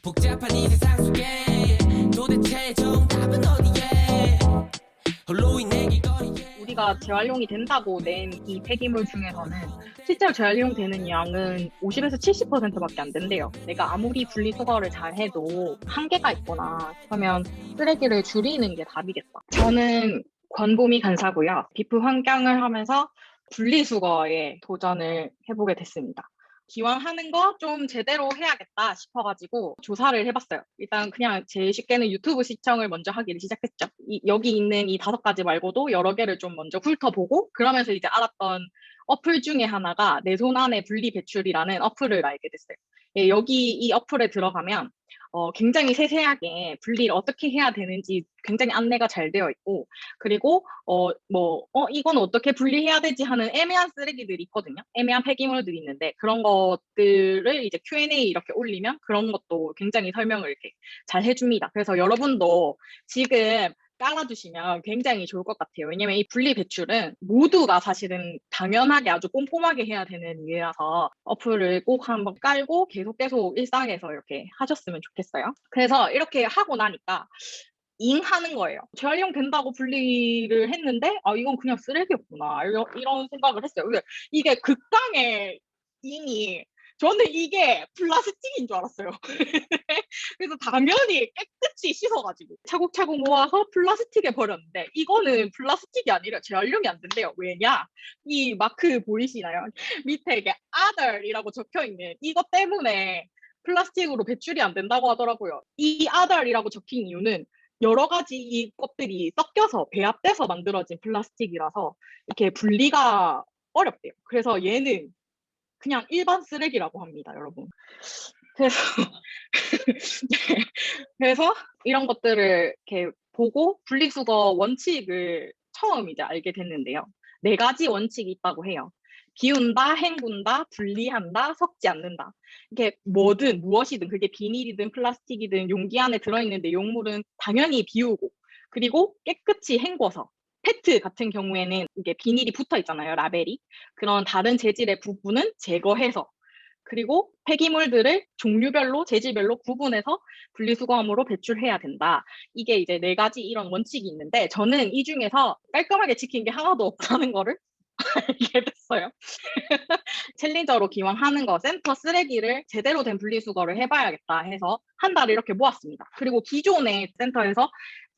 복잡한 이 세상 속에 도대체 정답은 어디에 홀로인 내 길거리에 우리가 재활용이 된다고 낸 이 폐기물 중에서는 실제로 재활용되는 양은 50에서 70%밖에 안 된대요. 내가 아무리 분리수거를 잘 해도 한계가 있거나 그러면 쓰레기를 줄이는 게 답이겠다. 저는 권보미 간사고요. 비프 환경을 하면서 분리수거에 도전을 해보게 됐습니다. 기왕 하는 거 좀 제대로 해야겠다 싶어가지고 조사를 해봤어요. 일단 그냥 제일 쉽게는 유튜브 시청을 먼저 하기를 시작했죠. 여기 있는 이 5가지 말고도 여러 개를 좀 먼저 훑어보고 그러면서 이제 알았던 어플 중에 하나가 내 손 안에 분리 배출이라는 어플을 알게 됐어요. 예, 여기 이 어플에 들어가면 굉장히 세세하게 분리를 어떻게 해야 되는지 굉장히 안내가 잘 되어 있고, 그리고, 이건 어떻게 분리해야 되지 하는 애매한 쓰레기들이 있거든요. 애매한 폐기물들이 있는데, 그런 것들을 이제 Q&A 이렇게 올리면 그런 것도 굉장히 설명을 이렇게 잘 해줍니다. 그래서 여러분도 지금 깔아두시면 굉장히 좋을 것 같아요. 왜냐면 이 분리 배출은 모두가 사실은 당연하게 아주 꼼꼼하게 해야 되는 일이라서 어플을 꼭 한번 깔고 계속 일상에서 이렇게 하셨으면 좋겠어요. 그래서 이렇게 하고 나니까 잉 하는 거예요. 재활용 된다고 분리를 했는데, 아, 이건 그냥 쓰레기였구나. 이런 생각을 했어요. 이게 극강의 잉이, 저는 이게 플라스틱인 줄 알았어요. 그래서 당연히 깨끗이 씻어가지고 차곡차곡 모아서 플라스틱에 버렸는데, 이거는 플라스틱이 아니라 재활용이 안 된대요. 왜냐? 이 마크 보이시나요? 밑에 이게 other이라고 적혀있는 이것 때문에 플라스틱으로 배출이 안 된다고 하더라고요. 이 other이라고 적힌 이유는 여러 가지 이 것들이 섞여서 배합돼서 만들어진 플라스틱이라서 이렇게 분리가 어렵대요. 그래서 얘는 그냥 일반 쓰레기라고 합니다, 여러분. 그래서 네. 그래서 이런 것들을 이렇게 보고 분리수거 원칙을 처음 이제 알게 됐는데요. 4가지 원칙이 있다고 해요. 비운다, 헹군다, 분리한다, 섞지 않는다. 이게 뭐든 무엇이든 그게 비닐이든 플라스틱이든 용기 안에 들어있는 내용물은 당연히 비우고, 그리고 깨끗이 헹궈서, 페트 같은 경우에는 이게 비닐이 붙어 있잖아요, 라벨이. 그런 다른 재질의 부분은 제거해서, 그리고 폐기물들을 종류별로, 재질별로 구분해서 분리수거함으로 배출해야 된다. 이게 이제 4가지 이런 원칙이 있는데, 저는 이 중에서 깔끔하게 지킨 게 하나도 없다는 거를 알게 됐어요. 챌린저로 기왕 하는 거, 센터 쓰레기를 제대로 된 분리수거를 해봐야겠다 해서 한 달을 이렇게 모았습니다. 그리고 기존의 센터에서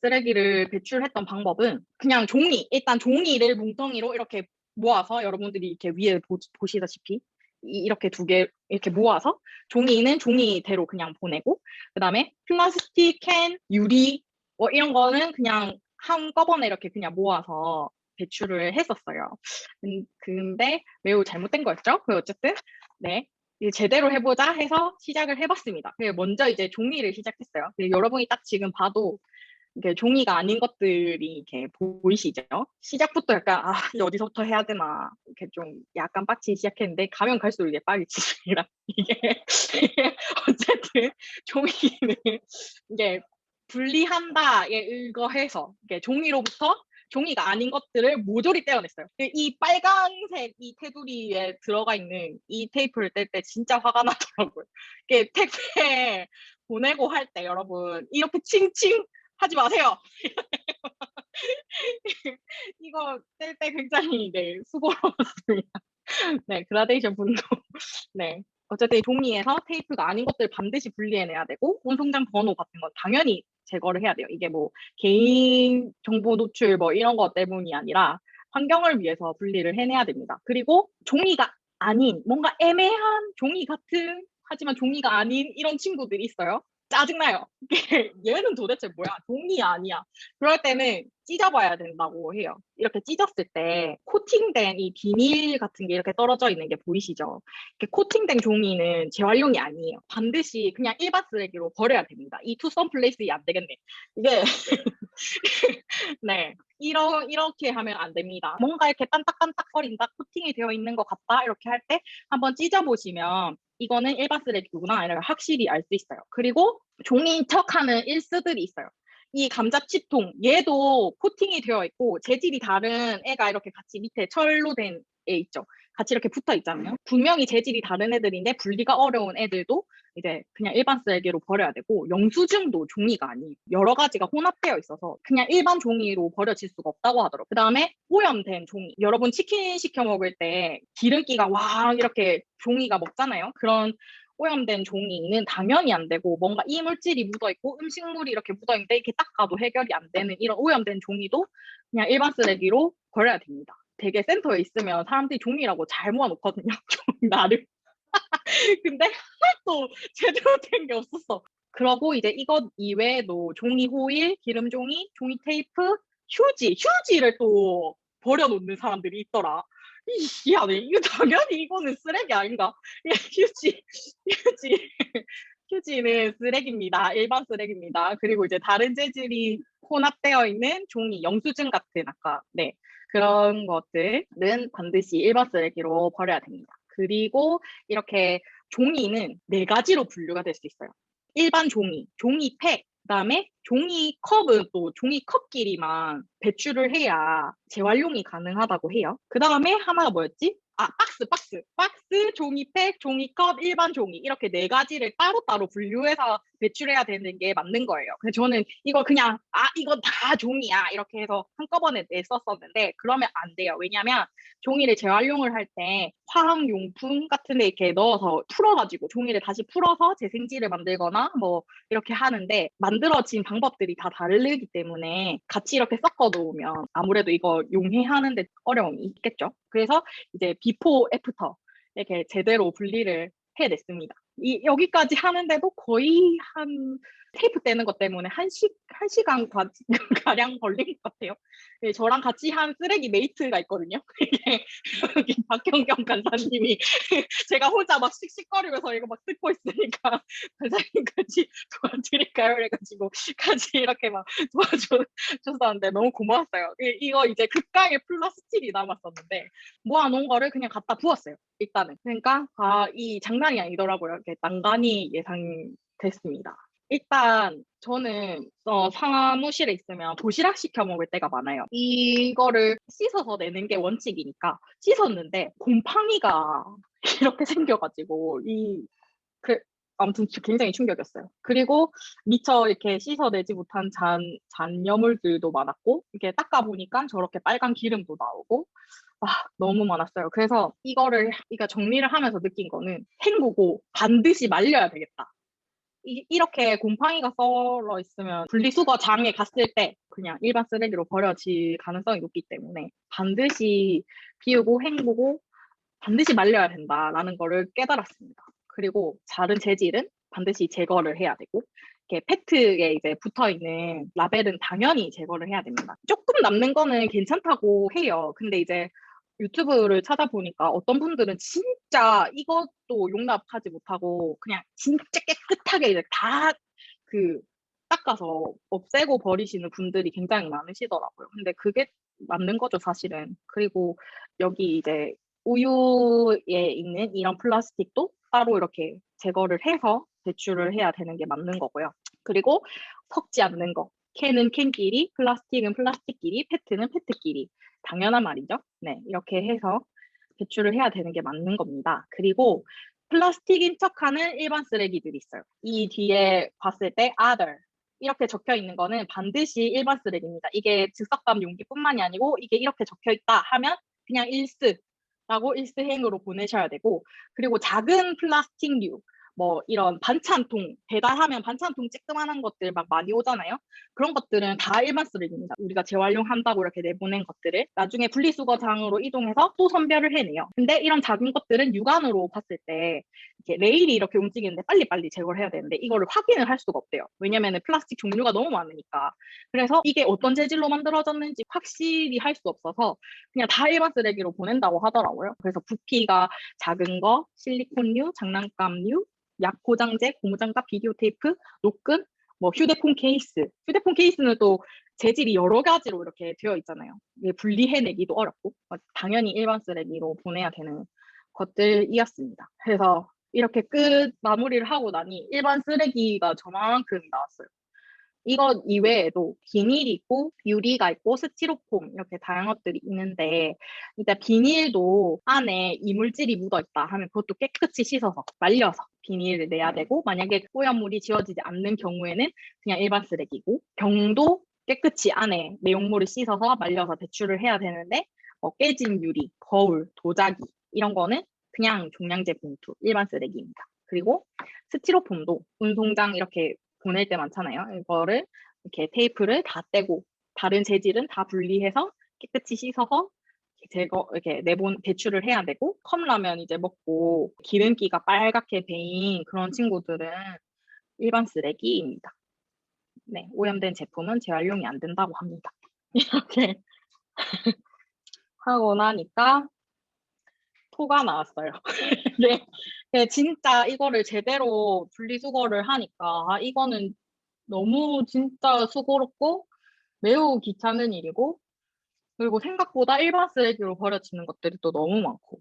쓰레기를 배출했던 방법은 그냥 일단 종이를 뭉텅이로 이렇게 모아서, 여러분들이 이렇게 위에 보시다시피 이렇게 2개 이렇게 모아서 종이는 종이대로 그냥 보내고, 그다음에 플라스틱, 캔, 유리 이런 거는 그냥 한꺼번에 이렇게 그냥 모아서 배출을 했었어요. 근데 매우 잘못된 거였죠. 어쨌든 네, 이제 제대로 해보자 해서 시작을 해봤습니다. 먼저 이제 종이를 시작했어요. 여러분이 딱 지금 봐도 이게 종이가 아닌 것들이 이렇게 보이시죠? 시작부터 약간 이제 어디서부터 해야 되나 이렇게 좀 약간 빡치기 시작했는데, 가면 갈수록 이게 빡치더라. 이게 어쨌든 종이는 이게 분리한다에 의거해서 이게 종이가 아닌 것들을 모조리 떼어냈어요. 이 빨간색 이 테두리에 들어가 있는 이 테이프를 뗄 때 진짜 화가 나더라고요. 이게 택배 보내고 할 때 여러분 이렇게 칭칭 하지 마세요. 이거 뗄 때 굉장히 수고로웠습니다. 네, 그라데이션 분도. 네. 어쨌든 종이에서 테이프가 아닌 것들 반드시 분리해내야 되고, 운송장 번호 같은 건 당연히 제거를 해야 돼요. 이게 뭐 개인 정보 노출 이런 것 때문이 아니라 환경을 위해서 분리를 해내야 됩니다. 그리고 종이가 아닌 뭔가 애매한 종이 같은, 하지만 종이가 아닌 이런 친구들이 있어요. 짜증나요. 얘는 도대체 뭐야? 종이 아니야. 그럴 때는 찢어봐야 된다고 해요. 이렇게 찢었을 때 코팅된 이 비닐 같은 게 이렇게 떨어져 있는 게 보이시죠? 이렇게 코팅된 종이는 재활용이 아니에요. 반드시 그냥 일반 쓰레기로 버려야 됩니다. 이 투썸 플레이스이 안 되겠네. 이게 네, 이렇게 하면 안 됩니다. 뭔가 이렇게 딴딱딴딱거린다, 코팅이 되어 있는 것 같다 이렇게 할 때 한번 찢어보시면 이거는 일반 쓰레기구나 이렇게 확실히 알 수 있어요. 그리고 종이인 척하는 일스들이 있어요. 이 감자칩통, 얘도 코팅이 되어 있고 재질이 다른 애가 이렇게 같이 밑에 철로 된 있죠. 같이 이렇게 붙어 있잖아요. 분명히 재질이 다른 애들인데 분리가 어려운 애들도 이제 그냥 일반 쓰레기로 버려야 되고, 영수증도 종이가 아니에요. 여러 가지가 혼합되어 있어서 그냥 일반 종이로 버려질 수가 없다고 하더라고요. 그 다음에 오염된 종이. 여러분 치킨 시켜 먹을 때 기름기가 와 이렇게 종이가 먹잖아요. 그런 오염된 종이는 당연히 안 되고, 뭔가 이물질이 묻어있고 음식물이 이렇게 묻어있는데 이렇게 닦아도 해결이 안 되는 이런 오염된 종이도 그냥 일반 쓰레기로 버려야 됩니다. 되게 센터에 있으면 사람들이 종이라고 잘 모아놓거든요. 나를. 근데 하나도 제대로 된 게 없었어. 그러고 이제 이것 이외에도 종이 호일, 기름 종이, 종이 테이프, 휴지를 또 버려놓는 사람들이 있더라. 야, 이거 당연히 이거는 쓰레기 아닌가? 휴지, 휴지는 쓰레기입니다. 일반 쓰레기입니다. 그리고 이제 다른 재질이 혼합되어 있는 종이, 영수증 같은 아까 네 그런 것들은 반드시 일반 쓰레기로 버려야 됩니다. 그리고 이렇게 종이는 네 가지로 분류가 될 수 있어요. 일반 종이, 종이팩, 그다음에 종이컵은 또 종이컵끼리만 배출을 해야 재활용이 가능하다고 해요. 그다음에 하나가 뭐였지? 아, 박스, 종이팩, 종이컵, 일반 종이 이렇게 네 가지를 따로따로 분류해서 배출해야 되는 게 맞는 거예요. 그래서 저는 이거 그냥 이건 다 종이야 이렇게 해서 한꺼번에 냈었었는데 그러면 안 돼요. 왜냐면 종이를 재활용을 할 때 화학용품 같은 데 이렇게 넣어서 풀어가지고 종이를 다시 풀어서 재생지를 만들거나 뭐 이렇게 하는데 만들어진 방법들이 다 다르기 때문에 같이 이렇게 섞어 놓으면 아무래도 이거 용해하는데 어려움이 있겠죠. 그래서 이제 비포 애프터 이렇게 제대로 분리를 해냈습니다. 여기까지 하는데도 거의 한 테이프 떼는 것 때문에 한 시간 가량 걸린 것 같아요. 네, 저랑 같이 한 쓰레기 메이트가 있거든요. 여기 박경경 간사님이 제가 혼자 막 씩씩거리면서 이거 막 듣고 있으니까 간사님 같이 도와드릴까요? 그래가지고 같이 이렇게 막 도와줬었는데 너무 고마웠어요. 이거 이제 극강의 플라스틱이 남았었는데 모아놓은 거를 그냥 갖다 부었어요. 일단은. 그러니까 이 장난이 아니더라고요. 이렇게 난간이 예상됐습니다. 일단 저는 사무실에 있으면 도시락 시켜 먹을 때가 많아요. 이거를 씻어서 내는 게 원칙이니까 씻었는데 곰팡이가 이렇게 생겨가지고 아무튼 굉장히 충격이었어요. 그리고 미처 이렇게 씻어내지 못한 잔여물들도 많았고 이렇게 닦아보니까 저렇게 빨간 기름도 나오고 너무 많았어요. 그래서 이거 정리를 하면서 느낀 거는 헹구고 반드시 말려야 되겠다. 이렇게 곰팡이가 썰어 있으면 분리수거장에 갔을 때 그냥 일반 쓰레기로 버려질 가능성이 높기 때문에 반드시 비우고 헹구고 반드시 말려야 된다라는 거를 깨달았습니다. 그리고 다른 재질은 반드시 제거를 해야 되고 이렇게 페트에 이제 붙어 있는 라벨은 당연히 제거를 해야 됩니다. 조금 남는 거는 괜찮다고 해요. 근데 이제 유튜브를 찾아보니까 어떤 분들은 진짜 이것도 용납하지 못하고 그냥 진짜 깨끗하게 이제 다 닦아서 없애고 버리시는 분들이 굉장히 많으시더라고요. 근데 그게 맞는 거죠, 사실은. 그리고 여기 이제 우유에 있는 이런 플라스틱도 따로 이렇게 제거를 해서 배출을 해야 되는 게 맞는 거고요. 그리고 섞지 않는 거. 캔은 캔끼리, 플라스틱은 플라스틱끼리, 페트는 페트끼리. 당연한 말이죠. 네, 이렇게 해서 배출을 해야 되는 게 맞는 겁니다. 그리고 플라스틱인 척하는 일반 쓰레기들이 있어요. 이 뒤에 봤을 때 other 이렇게 적혀 있는 거는 반드시 일반 쓰레기입니다. 이게 즉석감 용기뿐만이 아니고 이게 이렇게 적혀 있다 하면 그냥 일스라고 일스행으로 보내셔야 되고, 그리고 작은 플라스틱류 뭐 이런 반찬통 배달하면 반찬통 쬐끄만한 것들 막 많이 오잖아요. 그런 것들은 다 일반 쓰레기입니다. 우리가 재활용한다고 이렇게 내보낸 것들을 나중에 분리수거장으로 이동해서 또 선별을 해내요. 근데 이런 작은 것들은 육안으로 봤을 때 이렇게 레일이 이렇게 움직이는데 빨리빨리 제거를 해야 되는데 이거를 확인을 할 수가 없대요. 왜냐면 플라스틱 종류가 너무 많으니까. 그래서 이게 어떤 재질로 만들어졌는지 확실히 할 수 없어서 그냥 다 일반 쓰레기로 보낸다고 하더라고요. 그래서 부피가 작은 거, 실리콘류, 장난감류, 약 포장재, 고무장갑, 비디오 테이프, 노끈, 뭐 휴대폰 케이스. 휴대폰 케이스는 또 재질이 여러 가지로 이렇게 되어 있잖아요. 분리해내기도 어렵고 당연히 일반 쓰레기로 보내야 되는 것들이었습니다. 그래서 이렇게 끝 마무리를 하고 나니 일반 쓰레기가 저만큼 나왔어요. 이것 이외에도 비닐이 있고 유리가 있고 스티로폼 이렇게 다양한 것들이 있는데 일단 비닐도 안에 이물질이 묻어있다 하면 그것도 깨끗이 씻어서 말려서 비닐을 내야 되고 만약에 오염물이 지워지지 않는 경우에는 그냥 일반 쓰레기고 병도 깨끗이 안에 내용물을 씻어서 말려서 배출을 해야 되는데 깨진 유리, 거울, 도자기 이런 거는 그냥 종량제 봉투, 일반 쓰레기입니다. 그리고 스티로폼도 운송장 이렇게 보낼 때 많잖아요. 이거를 이렇게 테이프를 다 떼고 다른 재질은 다 분리해서 깨끗이 씻어서 이렇게 배출을 해야 되고 컵라면 이제 먹고 기름기가 빨갛게 배인 그런 친구들은 일반 쓰레기입니다. 네, 오염된 제품은 재활용이 안 된다고 합니다. 이렇게 하고 나니까 토가 나왔어요. 네. 진짜 이거를 제대로 분리수거를 하니까 이거는 너무 진짜 수고롭고 매우 귀찮은 일이고 그리고 생각보다 일반 쓰레기로 버려지는 것들이 또 너무 많고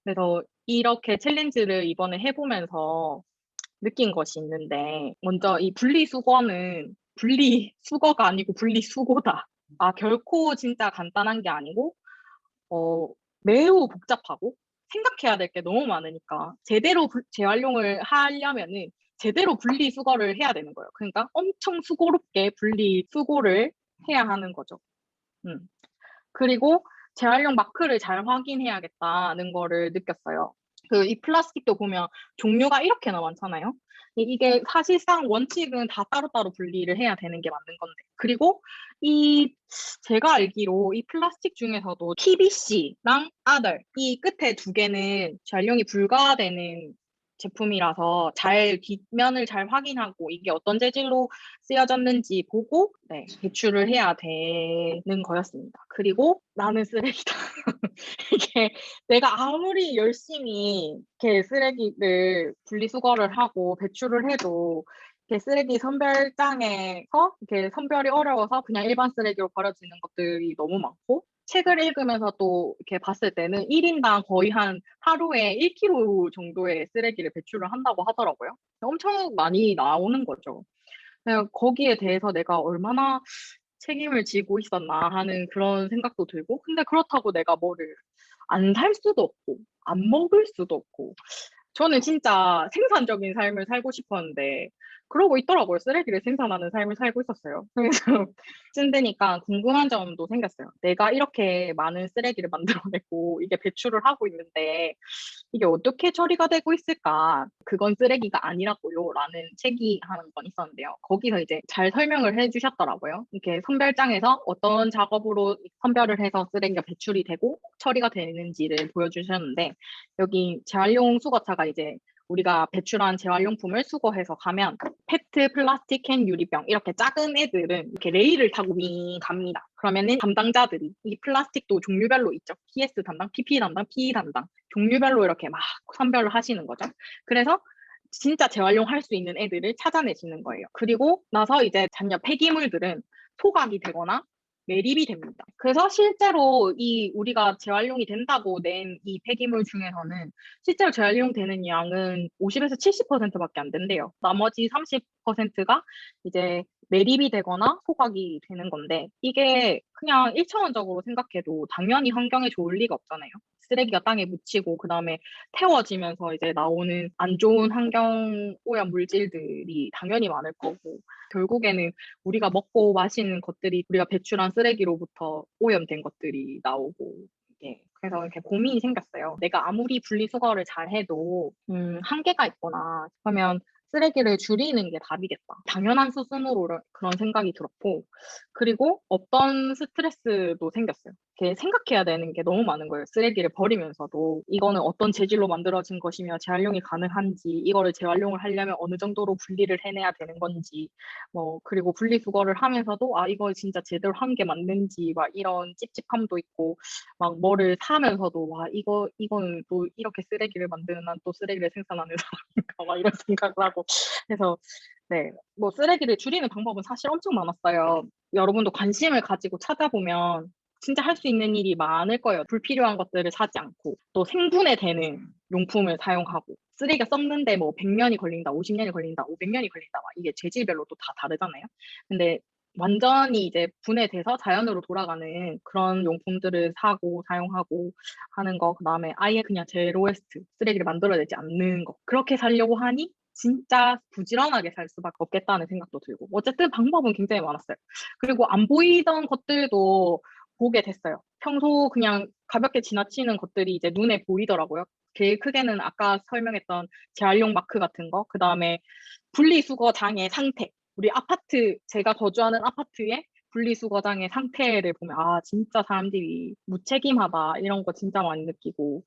그래서 이렇게 챌린지를 이번에 해보면서 느낀 것이 있는데 먼저 이 분리수거는 분리수거가 아니고 분리수고다. 결코 진짜 간단한 게 아니고 매우 복잡하고 생각해야 될 게 너무 많으니까 제대로 재활용을 하려면은 제대로 분리수거를 해야 되는 거예요. 그러니까 엄청 수고롭게 분리수거를 해야 하는 거죠. 그리고 재활용 마크를 잘 확인해야겠다는 거를 느꼈어요. 이 플라스틱도 보면 종류가 이렇게나 많잖아요. 이게 사실상 원칙은 다 따로따로 분리를 해야 되는 게 맞는 건데. 그리고 제가 알기로 이 플라스틱 중에서도 PVC랑 other 이 끝에 두 개는 재활용이 불가되는 제품이라서 뒷면을 잘 확인하고 이게 어떤 재질로 쓰여졌는지 보고 배출을 해야 되는 거였습니다. 그리고 나는 쓰레기다. 이게 내가 아무리 열심히 이렇게 쓰레기를 분리수거를 하고 배출을 해도 이렇게 쓰레기 선별장에서 이렇게 선별이 어려워서 그냥 일반 쓰레기로 버려지는 것들이 너무 많고 책을 읽으면서 또 이렇게 봤을 때는 1인당 거의 한 하루에 1kg 정도의 쓰레기를 배출을 한다고 하더라고요. 엄청 많이 나오는 거죠. 거기에 대해서 내가 얼마나 책임을 지고 있었나 하는 그런 생각도 들고, 근데 그렇다고 내가 뭐를 안 살 수도 없고, 안 먹을 수도 없고, 저는 진짜 생산적인 삶을 살고 싶었는데, 그러고 있더라고요. 쓰레기를 생산하는 삶을 살고 있었어요. 그래서 찐드니까 궁금한 점도 생겼어요. 내가 이렇게 많은 쓰레기를 만들어내고 이게 배출을 하고 있는데 이게 어떻게 처리가 되고 있을까? 그건 쓰레기가 아니라고요. 라는 책이 하는 건 있었는데요. 거기서 이제 잘 설명을 해주셨더라고요. 이렇게 선별장에서 어떤 작업으로 선별을 해서 쓰레기가 배출이 되고 처리가 되는지를 보여주셨는데 여기 재활용 수거차가 이제 우리가 배출한 재활용품을 수거해서 가면 페트, 플라스틱, 캔, 유리병 이렇게 작은 애들은 이렇게 레일을 타고 윙 갑니다. 그러면은 담당자들이 이 플라스틱도 종류별로 있죠. PS 담당, PP 담당, PE 담당 종류별로 이렇게 막 선별을 하시는 거죠. 그래서 진짜 재활용할 수 있는 애들을 찾아내시는 거예요. 그리고 나서 이제 잔여 폐기물들은 소각이 되거나 매립이 됩니다. 그래서 실제로 우리가 재활용이 된다고 낸 이 폐기물 중에서는 실제로 재활용되는 양은 50에서 70%밖에 안 된대요. 나머지 30%가 이제 매립이 되거나 소각이 되는 건데 이게 그냥 1차원적으로 생각해도 당연히 환경에 좋을 리가 없잖아요. 쓰레기가 땅에 묻히고 그다음에 태워지면서 이제 나오는 안 좋은 환경 오염 물질들이 당연히 많을 거고 결국에는 우리가 먹고 마시는 것들이 우리가 배출한 쓰레기로부터 오염된 것들이 나오고 그래서 이렇게 고민이 생겼어요. 내가 아무리 분리수거를 잘 해도 한계가 있구나. 그러면 쓰레기를 줄이는 게 답이겠다. 당연한 수순으로 그런 생각이 들었고 그리고 어떤 스트레스도 생겼어요. 이렇게 생각해야 되는 게 너무 많은 거예요. 쓰레기를 버리면서도 이거는 어떤 재질로 만들어진 것이며 재활용이 가능한지 이거를 재활용을 하려면 어느 정도로 분리를 해내야 되는 건지 그리고 분리수거를 하면서도 이거 진짜 제대로 한 게 맞는지 막 이런 찝찝함도 있고 막 뭐를 사면서도 이거는 또 이렇게 쓰레기를 만드는 난 또 쓰레기를 생산하는 사람인가 막 이런 생각을 하고 그래서 쓰레기를 줄이는 방법은 사실 엄청 많았어요. 여러분도 관심을 가지고 찾아보면 진짜 할 수 있는 일이 많을 거예요. 불필요한 것들을 사지 않고 또 생분해 되는 용품을 사용하고 쓰레기가 썩는데 뭐 100년이 걸린다, 50년이 걸린다, 500년이 걸린다. 막 이게 재질별로 또 다 다르잖아요. 근데 완전히 이제 분해돼서 자연으로 돌아가는 그런 용품들을 사고 사용하고 하는 거, 그다음에 아예 그냥 제로 웨스트 쓰레기를 만들어내지 않는 거. 그렇게 살려고 하니 진짜 부지런하게 살 수밖에 없겠다는 생각도 들고. 어쨌든 방법은 굉장히 많았어요. 그리고 안 보이던 것들도 보게 됐어요. 평소 그냥 가볍게 지나치는 것들이 이제 눈에 보이더라고요. 제일 크게는 아까 설명했던 재활용 마크 같은 거, 그 다음에 분리수거장의 상태. 우리 아파트, 제가 거주하는 아파트의 분리수거장의 상태를 보면, 아, 진짜 사람들이 무책임하다, 이런 거 진짜 많이 느끼고,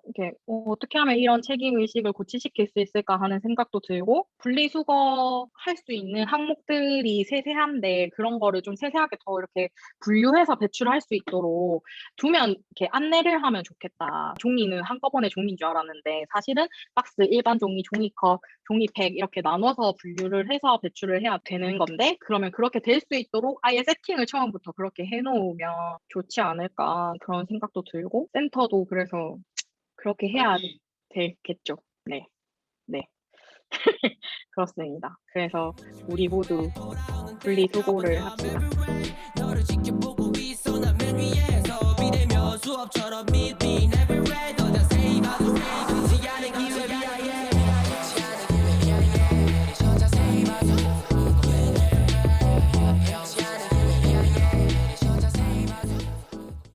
이렇게 어떻게 하면 이런 책임 의식을 고취시킬 수 있을까 하는 생각도 들고 분리수거 할 수 있는 항목들이 세세한데 그런 거를 좀 세세하게 더 이렇게 분류해서 배출할 수 있도록 두면 이렇게 안내를 하면 좋겠다. 종이는 한꺼번에 종이인 줄 알았는데 사실은 박스, 일반 종이, 종이컵, 종이팩 이렇게 나눠서 분류를 해서 배출을 해야 되는 건데 그러면 그렇게 될 수 있도록 아예 세팅을 처음부터 그렇게 해놓으면 좋지 않을까 그런 생각도 들고 센터도 그래서 그렇게 해야 되겠죠. 네, 네, 그렇습니다. 그래서 우리 모두 분리수거를 합시다. 너를 지켜보고 있어 난 맨 위에서 비대면 수업처럼 믿니